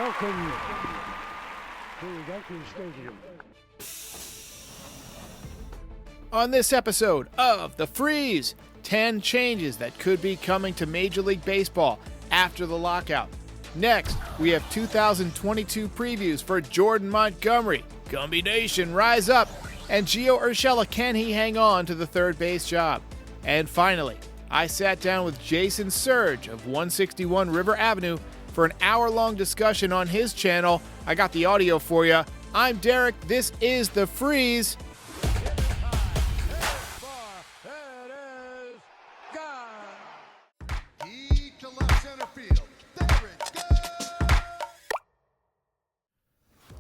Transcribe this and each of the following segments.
Welcome to Yankee Stadium. On this episode of The Frieze, 10 changes that could be coming to Major League Baseball after the lockout. Next, we have 2022 previews for Jordan Montgomery, Gumby Nation, rise up, and Gio Urshela, can he hang on to the third base job? And finally, I sat down with Jason Cerge of 161 River Avenue for an hour-long discussion on his channel. I got the audio for you. I'm Derek. This is The Frieze.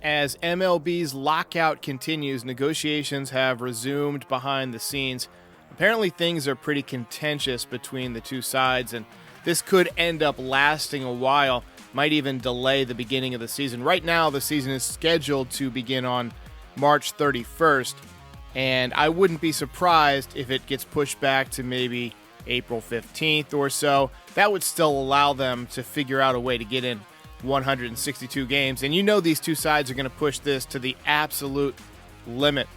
As MLB's lockout continues, negotiations have resumed behind the scenes. Apparently things are pretty contentious between the two sides, and this could end up lasting a while, might even delay the beginning of the season. Right now, the season is scheduled to begin on March 31st, and I wouldn't be surprised if it gets pushed back to maybe April 15th or so. That would still allow them to figure out a way to get in 162 games, and you know these two sides are going to push this to the absolute limit.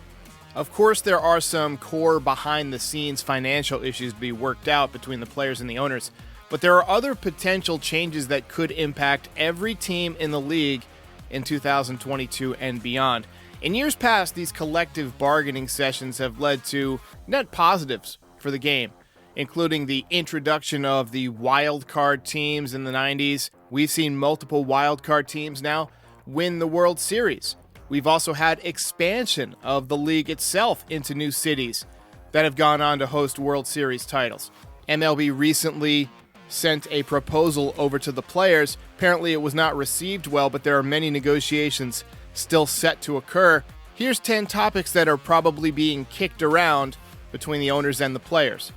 Of course, there are some core behind-the-scenes financial issues to be worked out between the players and the owners, but there are other potential changes that could impact every team in the league in 2022 and beyond. In years past, these collective bargaining sessions have led to net positives for the game, including the introduction of the wild card teams in the 90s. We've seen multiple wild card teams now win the World Series. We've also had expansion of the league itself into new cities that have gone on to host World Series titles. MLB recently sent a proposal over to the players. Apparently it was not received well, but there are many negotiations still set to occur. Here's 10 topics that are probably being kicked around between the owners and the players.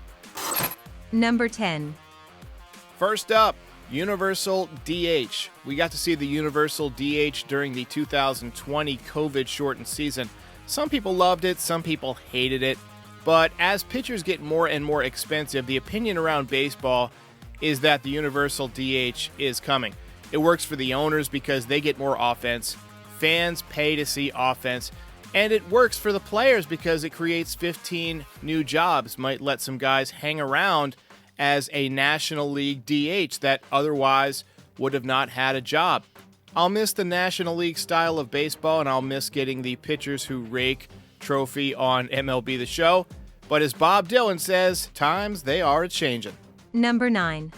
Number 10. First up, Universal DH. We got to see the Universal DH during the 2020 COVID-shortened season. Some people loved it, some people hated it. But as pitchers get more and more expensive, the opinion around baseball is that the Universal DH is coming. It works for the owners because they get more offense. Fans pay to see offense. And it works for the players because it creates 15 new jobs, might let some guys hang around as a National League DH that otherwise would have not had a job. I'll miss the National League style of baseball, and I'll miss getting the pitchers who rake trophy on MLB The Show. But as Bob Dylan says, times they are a-changin'. Number 9.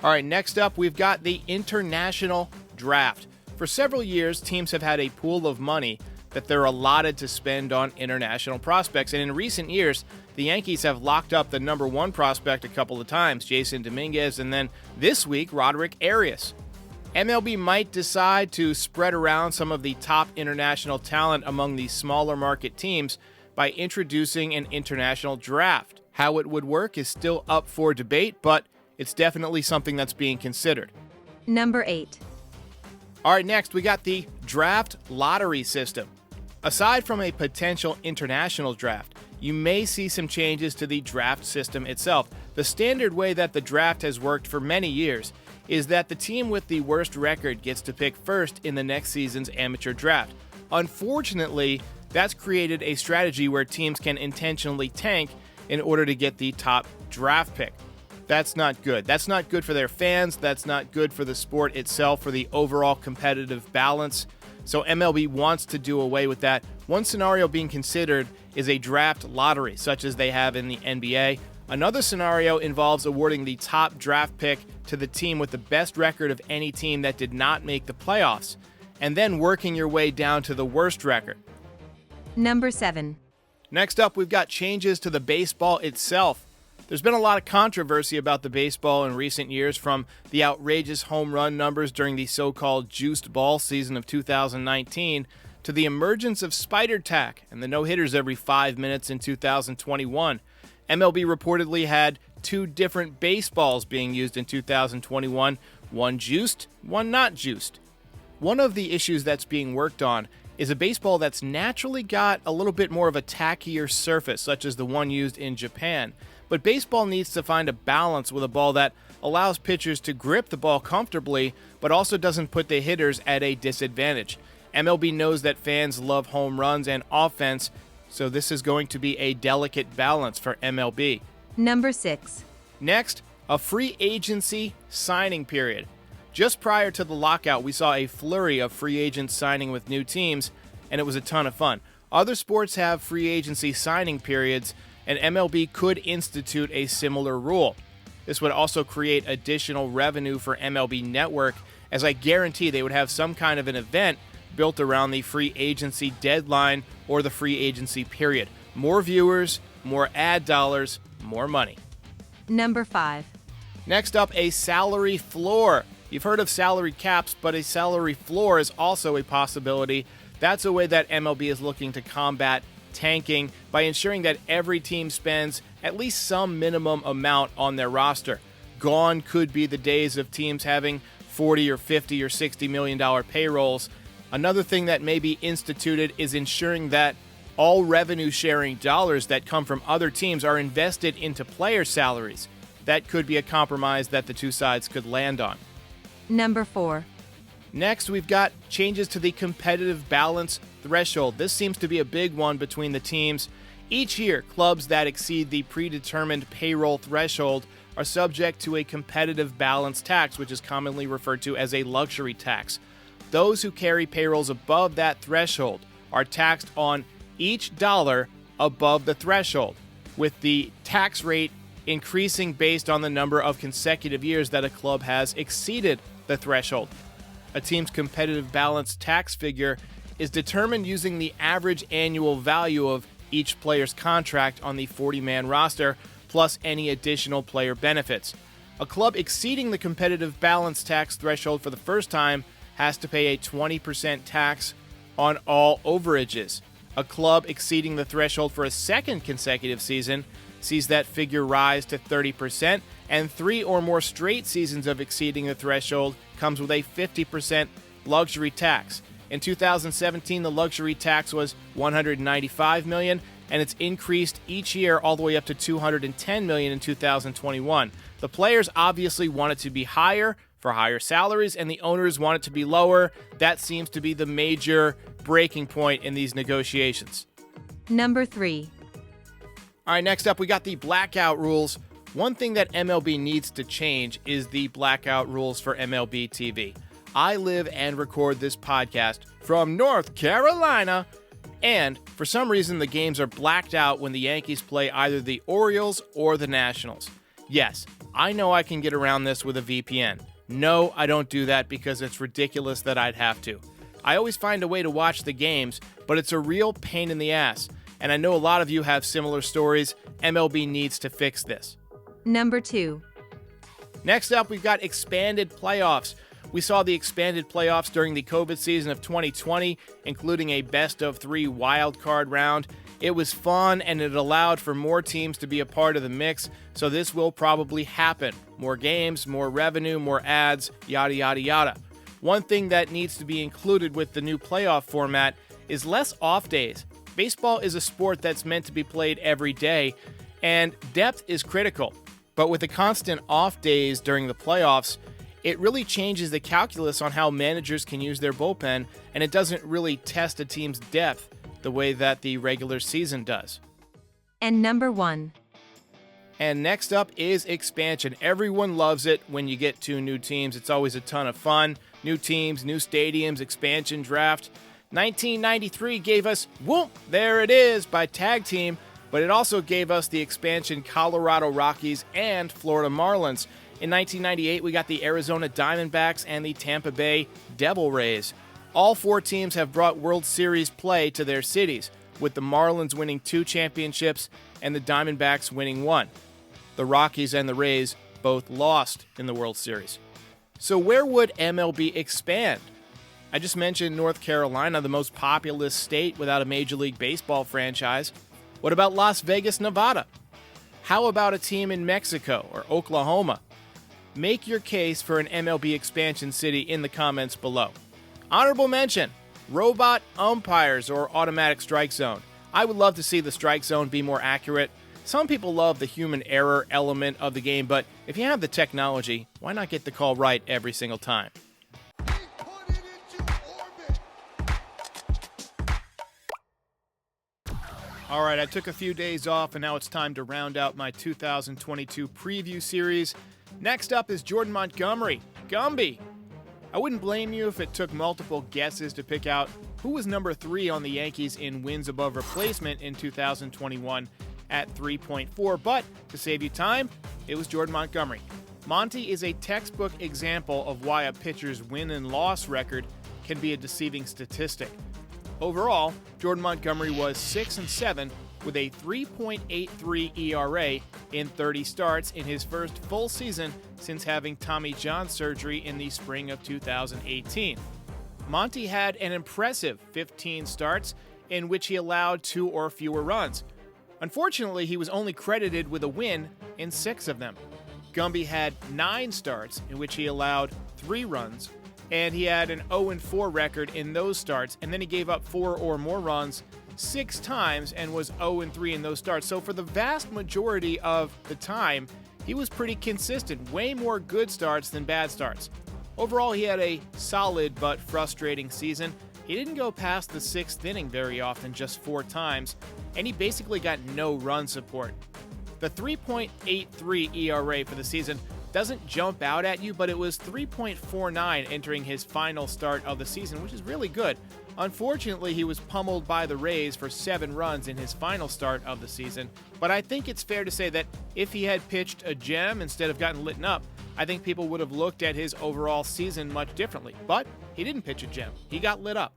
All right, next up, we've got the international draft. For several years, teams have had a pool of money that they're allotted to spend on international prospects. And in recent years, the Yankees have locked up the number one prospect a couple of times, Jason Dominguez, and then this week, Roderick Arias. MLB might decide to spread around some of the top international talent among the smaller market teams by introducing an international draft. How it would work is still up for debate, but it's definitely something that's being considered. Number 8. All right, next we got the draft lottery system. Aside from a potential international draft, you may see some changes to the draft system itself. The standard way that the draft has worked for many years is that the team with the worst record gets to pick first in the next season's amateur draft. Unfortunately, that's created a strategy where teams can intentionally tank in order to get the top draft pick. That's not good. That's not good for their fans. That's not good for the sport itself, for the overall competitive balance. So MLB wants to do away with that. One scenario being considered is a draft lottery, such as they have in the NBA. Another scenario involves awarding the top draft pick to the team with the best record of any team that did not make the playoffs, and then working your way down to the worst record. Number 7. Next up, we've got changes to the baseball itself. There's been a lot of controversy about the baseball in recent years, from the outrageous home run numbers during the so-called juiced ball season of 2019 to the emergence of spider tack and the no-hitters every 5 minutes in 2021. MLB reportedly had 2 different baseballs being used in 2021, one juiced, one not juiced. One of the issues that's being worked on is a baseball that's naturally got a little bit more of a tackier surface, such as the one used in Japan. But baseball needs to find a balance with a ball that allows pitchers to grip the ball comfortably, but also doesn't put the hitters at a disadvantage. MLB knows that fans love home runs and offense, so this is going to be a delicate balance for MLB. Number 6. Next, a free agency signing period. Just prior to the lockout, we saw a flurry of free agents signing with new teams, and it was a ton of fun. Other sports have free agency signing periods, and MLB could institute a similar rule. This would also create additional revenue for MLB Network, as I guarantee they would have some kind of an event built around the free agency deadline or the free agency period. More viewers, more ad dollars, more money. Number 5. Next up, a salary floor. You've heard of salary caps, but a salary floor is also a possibility. That's a way that MLB is looking to combat tanking by ensuring that every team spends at least some minimum amount on their roster. Gone could be the days of teams having $40 or $50 or $60 million payrolls. Another thing that may be instituted is ensuring that all revenue-sharing dollars that come from other teams are invested into player salaries. That could be a compromise that the two sides could land on. Number 4. Next, we've got changes to the competitive balance threshold. This seems to be a big one between the teams. Each year, clubs that exceed the predetermined payroll threshold are subject to a competitive balance tax, which is commonly referred to as a luxury tax. Those who carry payrolls above that threshold are taxed on each dollar above the threshold, with the tax rate increasing based on the number of consecutive years that a club has exceeded the threshold. A team's competitive balance tax figure is determined using the average annual value of each player's contract on the 40-man roster, plus any additional player benefits. A club exceeding the competitive balance tax threshold for the first time has to pay a 20% tax on all overages. A club exceeding the threshold for a second consecutive season sees that figure rise to 30%, and 3 or more straight seasons of exceeding the threshold comes with a 50% luxury tax. In 2017, the luxury tax was $195 million, and it's increased each year all the way up to $210 million in 2021. The players obviously want it to be higher for higher salaries, and the owners want it to be lower. That seems to be the major breaking point in these negotiations. Number 3. All right, next up, we got the blackout rules. One thing that MLB needs to change is the blackout rules for MLB TV. I live and record this podcast from North Carolina, and for some reason, the games are blacked out when the Yankees play either the Orioles or the Nationals. Yes, I know I can get around this with a VPN. No, I don't do that because it's ridiculous that I'd have to. I always find a way to watch the games, but it's a real pain in the ass. And I know a lot of you have similar stories. MLB needs to fix this. Number 2. Next up, we've got expanded playoffs. We saw the expanded playoffs during the COVID season of 2020, including a best-of-3 wild card round. It was fun, and it allowed for more teams to be a part of the mix, so this will probably happen. More games, more revenue, more ads, yada, yada, yada. One thing that needs to be included with the new playoff format is less off days. Baseball is a sport that's meant to be played every day, and depth is critical. But with the constant off days during the playoffs, it really changes the calculus on how managers can use their bullpen, and it doesn't really test a team's depth the way that the regular season does. And number 1. And next up is expansion. Everyone loves it when you get 2 new teams. It's always a ton of fun. New teams, new stadiums, expansion draft. 1993 gave us Whoop, There It Is by Tag Team, but it also gave us the expansion Colorado Rockies and Florida Marlins. In 1998, we got the Arizona Diamondbacks and the Tampa Bay Devil Rays. All 4 teams have brought World Series play to their cities, with the Marlins winning 2 championships and the Diamondbacks winning 1. The Rockies and the Rays both lost in the World Series. So where would MLB expand? I just mentioned North Carolina, the most populous state without a Major League Baseball franchise. What about Las Vegas, Nevada? How about a team in Mexico or Oklahoma? Make your case for an MLB expansion city in the comments below. Honorable mention, robot umpires or automatic strike zone. I would love to see the strike zone be more accurate. Some people love the human error element of the game, but if you have the technology, why not get the call right every single time? All right, I took a few days off, and now it's time to round out my 2022 preview series. Next up is Jordan Montgomery. Gumby! I wouldn't blame you if it took multiple guesses to pick out who was number 3 on the Yankees in wins above replacement in 2021 at 3.4, but to save you time, it was Jordan Montgomery. Monty is a textbook example of why a pitcher's win and loss record can be a deceiving statistic. Overall, Jordan Montgomery was 6-7 with a 3.83 ERA in 30 starts in his first full season since having Tommy John surgery in the spring of 2018. Monty had an impressive 15 starts in which he allowed 2 or fewer runs. Unfortunately, he was only credited with a win in 6 of them. Gumby had 9 starts in which he allowed 3 runs, and he had an 0-4 record in those starts, and then he gave up 4 or more runs 6 times and was 0-3 in those starts. So for the vast majority of the time, he was pretty consistent, way more good starts than bad starts. Overall, he had a solid but frustrating season. He didn't go past the 6th inning very often, just 4 times, and he basically got no run support. The 3.83 ERA for the season doesn't jump out at you, but it was 3.49 entering his final start of the season, which is really good. Unfortunately, he was pummeled by the Rays for 7 runs in his final start of the season, but I think it's fair to say that if he had pitched a gem instead of gotten lit up, I think people would have looked at his overall season much differently. But he didn't pitch a gem. He got lit up.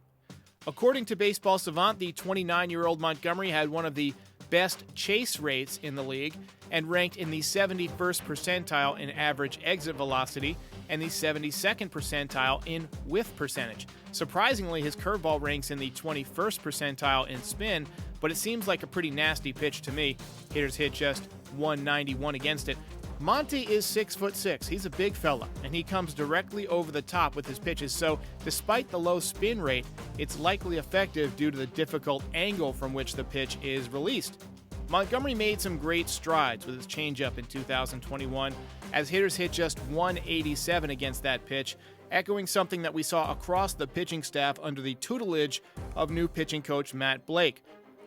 According to Baseball Savant, the 29-year-old Montgomery had one of the best chase rates in the league and ranked in the 71st percentile in average exit velocity and the 72nd percentile in whiff percentage. Surprisingly, his curveball ranks in the 21st percentile in spin, but it seems like a pretty nasty pitch to me. Hitters hit just 191 against it. Monty is 6'6". He's a big fella, and he comes directly over the top with his pitches, so despite the low spin rate, it's likely effective due to the difficult angle from which the pitch is released. Montgomery made some great strides with his changeup in 2021, as hitters hit just 187 against that pitch, echoing something that we saw across the pitching staff under the tutelage of new pitching coach Matt Blake.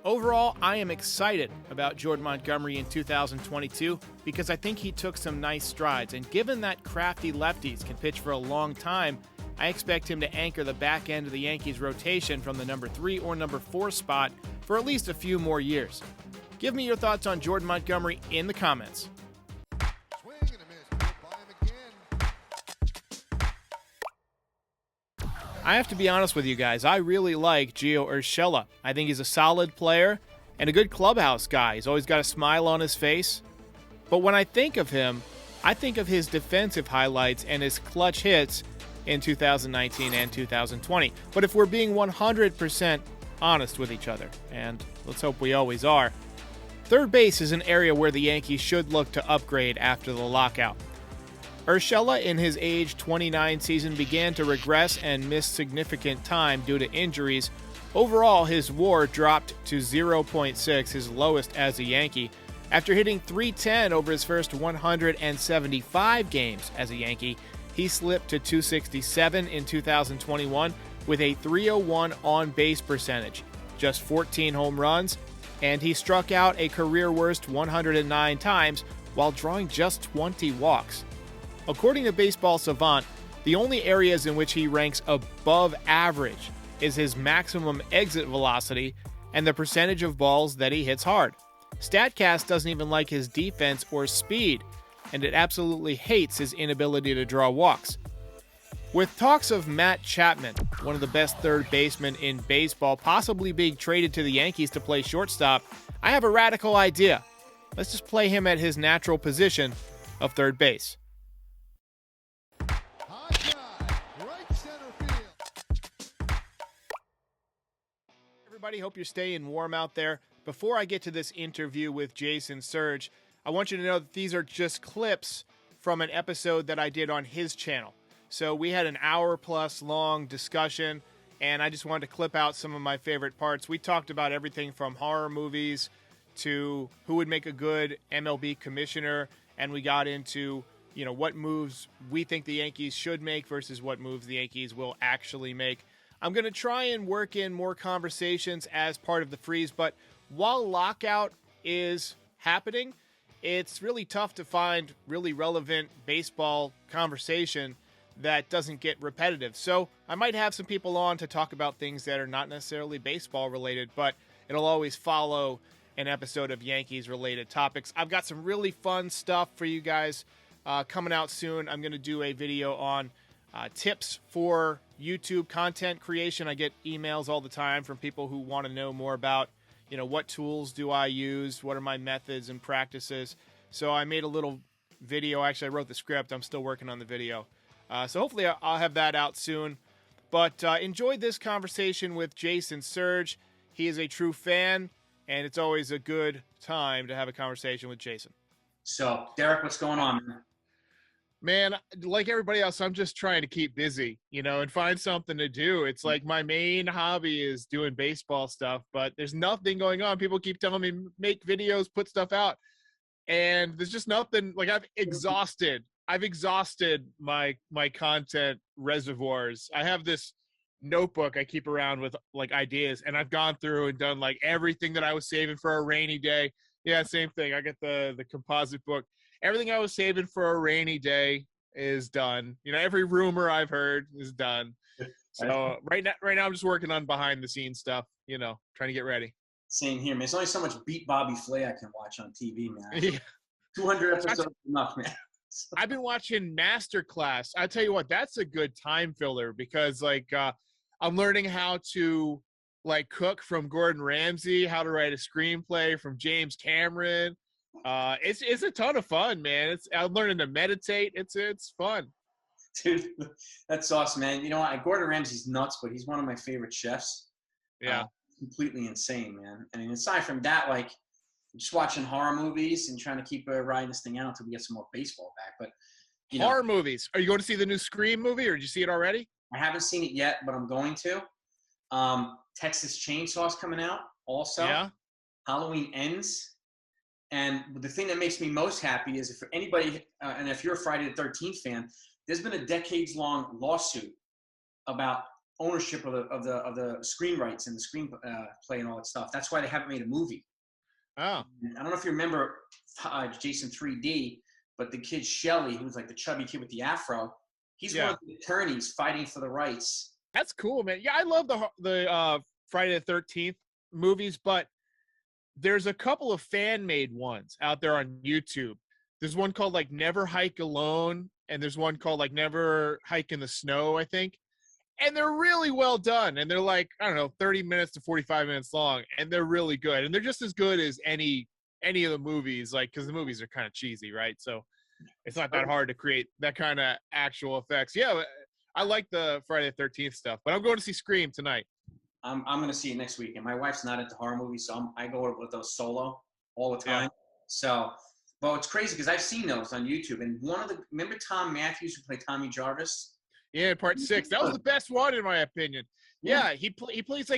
Overall, I am excited about Jordan Montgomery in 2022 because I think he took some nice strides, and given that crafty lefties can pitch for a long time, I expect him to anchor the back end of the Yankees rotation from the number 3 or number 4 spot for at least a few more years. Give me your thoughts on Jordan Montgomery in the comments. I have to be honest with you guys, I really like Gio Urshela. I think he's a solid player and a good clubhouse guy. He's always got a smile on his face. But when I think of him, I think of his defensive highlights and his clutch hits in 2019 and 2020. But if we're being 100% honest with each other, and let's hope we always are, third base is an area where the Yankees should look to upgrade after the lockout. Urshela, in his age 29 season, began to regress and miss significant time due to injuries. Overall, his WAR dropped to 0.6, his lowest as a Yankee. After hitting .310 over his first 175 games as a Yankee, he slipped to .267 in 2021 with a .301 on-base percentage, just 14 home runs, and he struck out a career-worst 109 times while drawing just 20 walks. According to Baseball Savant, the only areas in which he ranks above average is his maximum exit velocity and the percentage of balls that he hits hard. StatCast doesn't even like his defense or speed, and it absolutely hates his inability to draw walks. With talks of Matt Chapman, one of the best third basemen in baseball, possibly being traded to the Yankees to play shortstop, I have a radical idea. Let's just play him at his natural position of third base. Everybody, hope you're staying warm out there. Before I get to this interview with Jason Cerge, I want you to know that these are just clips from an episode that I did on his channel. So we had an hour-plus long discussion, and I just wanted to clip out some of my favorite parts. We talked about everything from horror movies to who would make a good MLB commissioner, and we got into, what moves we think the Yankees should make versus what moves the Yankees will actually make. I'm going to try and work in more conversations as part of the Frieze, but while lockout is happening, it's really tough to find really relevant baseball conversation that doesn't get repetitive. So I might have some people on to talk about things that are not necessarily baseball related, but it'll always follow an episode of Yankees related topics. I've got some really fun stuff for you guys coming out soon. I'm going to do a video on tips for YouTube content creation. I get emails all the time from people who want to know more about, what tools do I use? What are my methods and practices? So I made a little video. Actually, I wrote the script. I'm still working on the video. So hopefully I'll have that out soon. But enjoyed this conversation with Jason Cerge. He is a true fan, and it's always a good time to have a conversation with Jason. So, Derek, what's going on, man? Man, like everybody else, I'm just trying to keep busy, and find something to do. It's like my main hobby is doing baseball stuff, but there's nothing going on. People keep telling me, make videos, put stuff out, and there's just nothing. Like I've exhausted my content reservoirs. I have this notebook I keep around with like ideas, and I've gone through and done like everything that I was saving for a rainy day. Yeah, same thing. I get the composite book. Everything I was saving for a rainy day is done. Every rumor I've heard is done. So right now I'm just working on behind the scenes stuff, trying to get ready. Same here, man. There's only so much Beat Bobby Flay I can watch on TV, man. Yeah. 200 episodes is enough, man. I've been watching Masterclass. I tell you what, that's a good time filler because I'm learning how to cook from Gordon Ramsay, how to write a screenplay from James Cameron. It's a ton of fun, man. I'm learning to meditate. It's fun. Dude, that's awesome, man. You know what? Gordon Ramsay's nuts, but he's one of my favorite chefs. Yeah. Completely insane, man. I mean, aside from that, just watching horror movies and trying to keep riding this thing out until we get some more baseball back. But horror movies. Are you going to see the new Scream movie, or did you see it already? I haven't seen it yet, but I'm going to. Texas Chainsaw's coming out also. Yeah. Halloween Ends. And the thing that makes me most happy is if anybody, and if you're a Friday the 13th fan, there's been a decades-long lawsuit about ownership of the screen rights and the screenplay and all that stuff. That's why they haven't made a movie. Oh. And I don't know if you remember Jason 3D, but the kid Shelly, who's like the chubby kid with the afro, he's one of the attorneys fighting for the rights. That's cool, man. Yeah, I love the Friday the 13th movies, but there's a couple of fan-made ones out there on YouTube. There's one called Never Hike Alone, and there's one called Never Hike in the Snow, I think. And they're really well done, and they're 30 minutes to 45 minutes long, and they're really good. And they're just as good as any of the movies, because the movies are kind of cheesy, right? So it's not that hard to create that kind of actual effects. Yeah, I like the Friday the 13th stuff, but I'm going to see Scream tonight. I'm going to see it next week, and my wife's not into horror movies, so I go with those solo all the time. Yeah. So, but it's crazy because I've seen those on YouTube, and remember Tom Matthews who played Tommy Jarvis? Yeah, part 6. That was the best one in my opinion. Yeah, he plays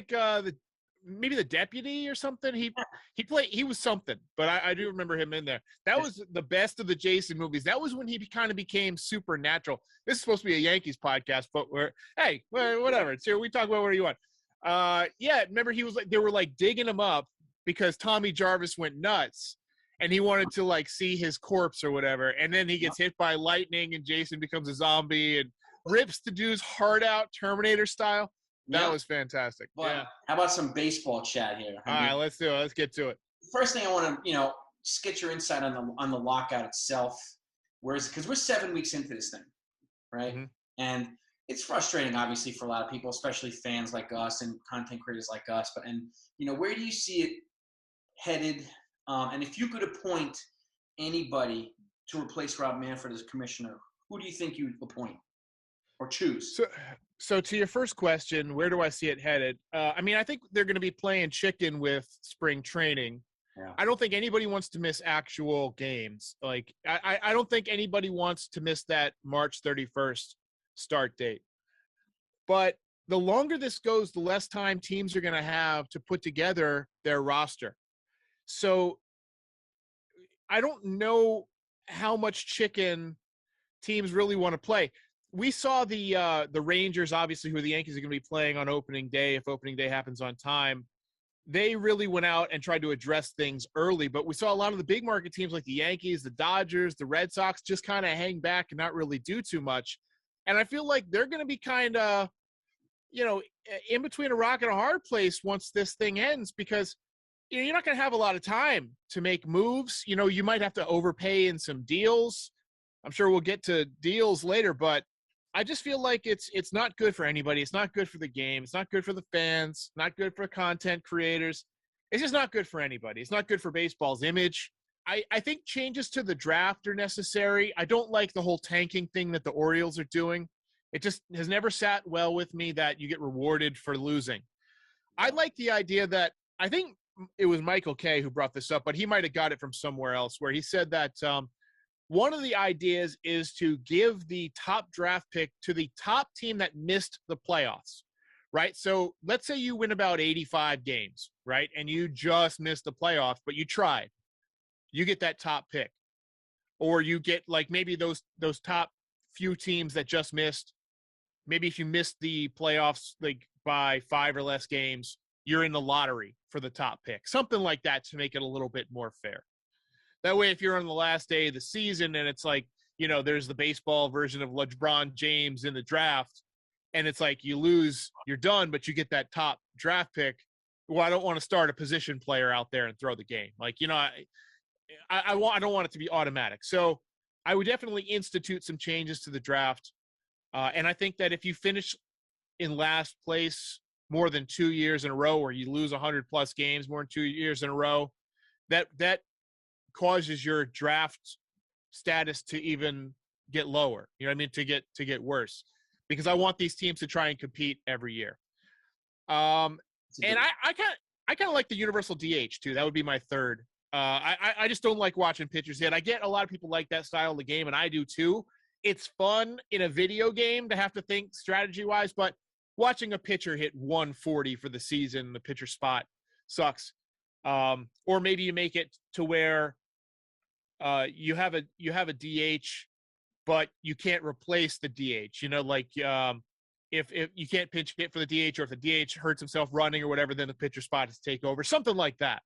maybe the deputy or something. He was something, but I do remember him in there. That was the best of the Jason movies. That was when he kind of became supernatural. This is supposed to be a Yankees podcast, but whatever. It's here. We talk about whatever you want. Remember he was they were digging him up because Tommy Jarvis went nuts and he wanted to see his corpse or whatever. And then he gets hit by lightning and Jason becomes a zombie and rips the dude's heart out Terminator style. That was fantastic. But how about some baseball chat here? All right, let's do it. Let's get to it. First thing I want to, just get your insight on the lockout itself. Because we're 7 weeks into this thing, right? Mm-hmm. And it's frustrating, obviously, for a lot of people, especially fans like us and content creators like us. Where do you see it headed? And if you could appoint anybody to replace Rob Manfred as commissioner, who do you think you would appoint or choose? So to your first question, where do I see it headed? I think they're going to be playing chicken with spring training. Yeah. I don't think anybody wants to miss actual games. I don't think anybody wants to miss that March 31st start date. But the longer this goes, the less time teams are going to have to put together their roster. So I don't know how much chicken teams really want to play. We saw the Rangers, obviously, who the Yankees are going to be playing on opening day, if opening day happens on time. They really went out and tried to address things early, but we saw a lot of the big market teams like the Yankees, the Dodgers, the Red Sox just kind of hang back and not really do too much. And I feel like they're going to be kind of, in between a rock and a hard place once this thing ends, because you're not going to have a lot of time to make moves. You might have to overpay in some deals. I'm sure we'll get to deals later, but I just feel like it's not good for anybody. It's not good for the game. It's not good for the fans. Not good for content creators. It's just not good for anybody. It's not good for baseball's image. I think changes to the draft are necessary. I don't like the whole tanking thing that the Orioles are doing. It just has never sat well with me that you get rewarded for losing. I like the idea that, I think it was Michael Kay who brought this up, but he might have got it from somewhere else, where he said that one of the ideas is to give the top draft pick to the top team that missed the playoffs, right? So let's say you win about 85 games, right? And you just missed the playoffs, but you tried. You get that top pick. Or you get like maybe those top few teams that just missed. Maybe if you missed the playoffs like by 5 or less games, you're in the lottery for the top pick. Something like that to make it a little bit more fair. That way, if you're on the last day of the season and it's like, there's the baseball version of LeBron James in the draft, and it's like you lose, you're done, but you get that top draft pick. Well, I don't want to start a position player out there and throw the game. Like, I don't want it to be automatic. So I would definitely institute some changes to the draft. And I think that if you finish in last place more than 2 years in a row, or you lose 100+ games more than 2 years in a row, that causes your draft status to even get lower. You know what I mean? To get worse, because I want these teams to try and compete every year. And I kind of like the universal DH too. That would be my third. I just don't like watching pitchers hit. I get a lot of people like that style of the game, and I do too. It's fun in a video game to have to think strategy wise, but watching a pitcher hit 140 for the season, the pitcher spot sucks. Or maybe you make it to where you have a DH, but you can't replace the DH. If you can't pitch hit for the DH, or if the DH hurts himself running or whatever, then the pitcher spot is take over. Something like that.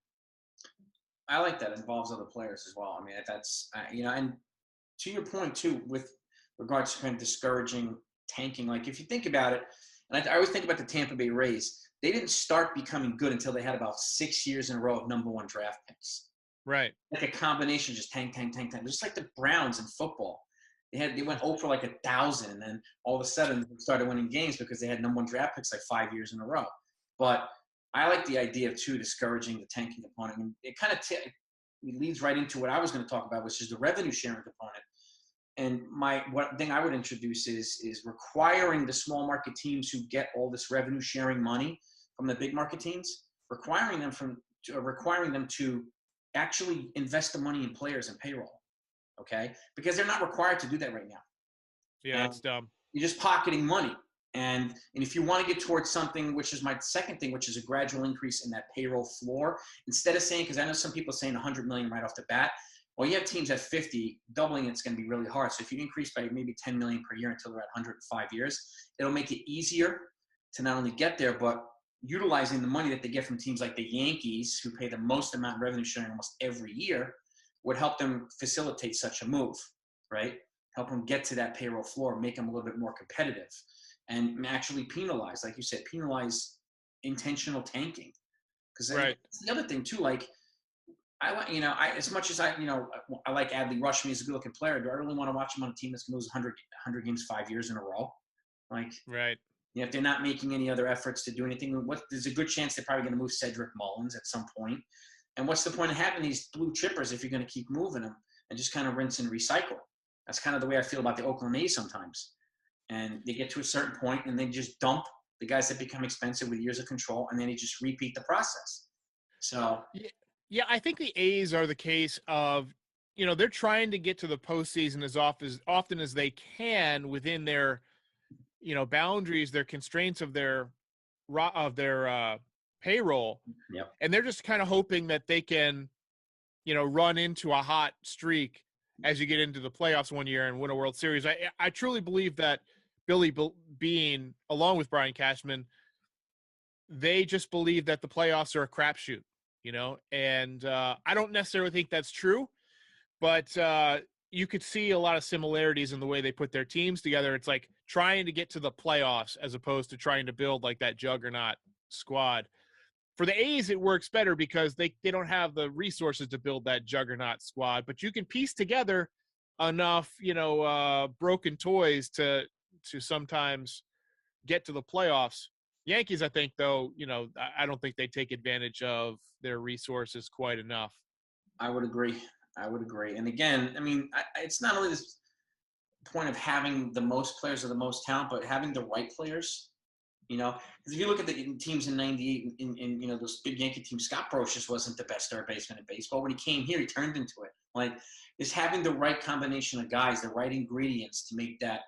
I like that. It involves other players as well. I mean, that's and to your point too, with regards to kind of discouraging tanking. Like if you think about it, and I always think about the Tampa Bay Rays. They didn't start becoming good until they had about 6 years in a row of number one draft picks. Right. Like a combination, just tank. Just like the Browns in football. They went 0 for like 1,000, and then all of a sudden they started winning games because they had number one draft picks like 5 years in a row. But I like the idea of too discouraging the tanking component. And it kind of it leads right into what I was going to talk about, which is the revenue sharing component. And one thing I would introduce is requiring the small market teams who get all this revenue sharing money from the big market teams, requiring them to actually invest the money in players and payroll, okay? Because they're not required to do that right now. Yeah, that's dumb. You're just pocketing money. And if you want to get towards something, which is my second thing, which is a gradual increase in that payroll floor, instead of saying, because I know some people are saying 100 million right off the bat, well, you have teams at 50, doubling it's going to be really hard. So if you increase by maybe 10 million per year until they're at 105 years, it'll make it easier to not only get there, but utilizing the money that they get from teams like the Yankees, who pay the most amount of revenue sharing almost every year, would help them facilitate such a move, right? Help them get to that payroll floor, make them a little bit more competitive, and actually penalize, like you said, penalize intentional tanking. Because right. That's the other thing too. Like as much as I like Adley Rutschman as a good-looking player, do I really want to watch him on a team that's going to lose 100 games 5 years in a row? Like, right. If they're not making any other efforts to do anything, there's a good chance they're probably going to move Cedric Mullins at some point. And what's the point of having these blue chippers if you're going to keep moving them and just kind of rinse and recycle? That's kind of the way I feel about the Oakland A's sometimes. And they get to a certain point and they just dump the guys that become expensive with years of control, and then they just repeat the process. So yeah, I think the A's are the case of, they're trying to get to the postseason as often as they can within their, boundaries, their constraints of their payroll. Yep. And they're just kind of hoping that they can, run into a hot streak as you get into the playoffs one year and win a World Series. I truly believe that Billy Beane, along with Brian Cashman, they just believe that the playoffs are a crapshoot, and I don't necessarily think that's true, but you could see a lot of similarities in the way they put their teams together. It's like trying to get to the playoffs as opposed to trying to build like that juggernaut squad. For the A's, it works better because they don't have the resources to build that juggernaut squad, but you can piece together enough, broken toys to sometimes get to the playoffs. Yankees, I think, though, I don't think they take advantage of their resources quite enough. I would agree. And again, I mean, it's not only this point of having the most players or the most talent, but having the right players. Because if you look at the teams in '98, in those big Yankee teams, Scott Brocious wasn't the best third baseman in baseball. When he came here, he turned into it. Like, is having the right combination of guys, the right ingredients to make that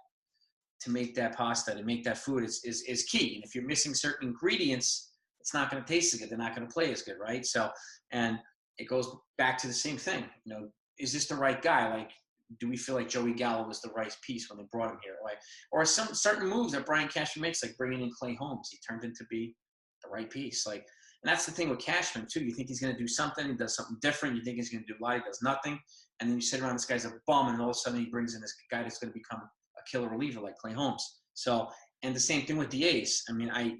pasta, to make that food is key. And if you're missing certain ingredients, it's not going to taste as good. They're not going to play as good, right? So, and it goes back to the same thing. Is this the right guy? Like, do we feel like Joey Gallo was the right piece when they brought him here? Like, or some certain moves that Brian Cashman makes, like bringing in Clay Holmes, he turned into be the right piece. Like, and that's the thing with Cashman too. You think he's going to do something, he does something different. You think he's going to do a lot, he does nothing. And then you sit around, this guy's a bum, and all of a sudden he brings in this guy that's going to become a killer reliever like Clay Holmes. So, and the same thing with the A's. I mean, I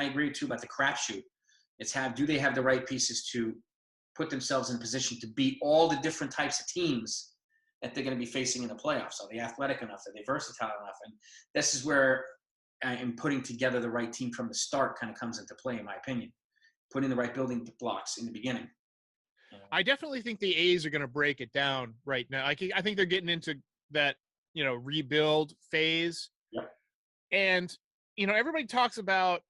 agree too about the crapshoot. Do they have the right pieces to put themselves in position to beat all the different types of teams that they're going to be facing in the playoffs? Are they athletic enough? Are they versatile enough? And this is where I am putting together the right team from the start kind of comes into play, in my opinion. Putting the right building blocks in the beginning. I definitely think the A's are going to break it down right now. I think they're getting into that, rebuild phase. Yep. And, everybody talks about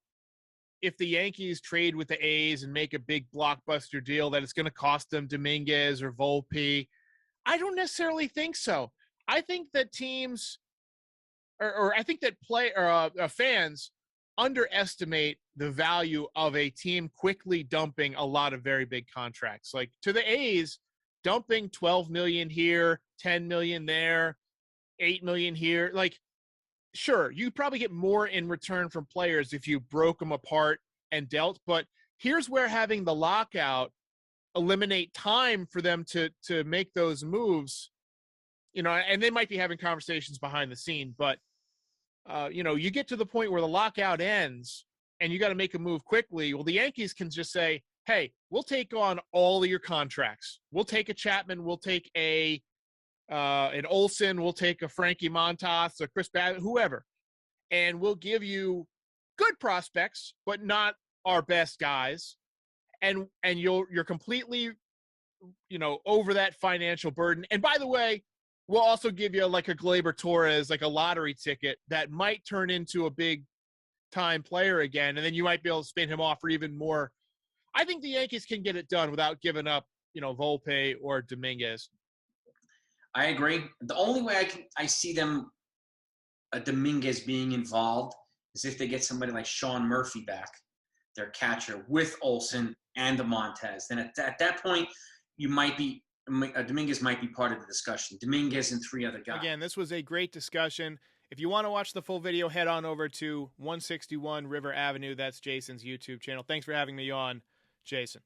if the Yankees trade with the A's and make a big blockbuster deal, that it's going to cost them Dominguez or Volpe. I don't necessarily think so. I think that teams or I think that fans underestimate the value of a team quickly dumping a lot of very big contracts. Like, to the A's, dumping $12 million here, $10 million there, $8 million here. Like, sure, you probably get more in return from players if you broke them apart and dealt. But here's where having the lockout eliminate time for them to make those moves, and they might be having conversations behind the scene, but you get to the point where the lockout ends and you got to make a move quickly. Well, the Yankees can just say, hey, we'll take on all of your contracts. We'll take a Chapman. We'll take an Olsen. We'll take a Frankie Montas, a Chris Bassett, whoever. And we'll give you good prospects, but not our best guys. And you're completely, over that financial burden. And by the way, we'll also give you like a Gleyber Torres, like a lottery ticket that might turn into a big time player again. And then you might be able to spin him off for even more. I think the Yankees can get it done without giving up, Volpe or Dominguez. I agree. The only way I see them, Dominguez being involved, is if they get somebody like Sean Murphy back, their catcher, with Olsen and the Montez. Then at that point, Dominguez might be part of the discussion. Dominguez and three other guys. Again, this was a great discussion. If you want to watch the full video, head on over to 161 River Avenue. That's Jason's YouTube channel. Thanks for having me on, Jason.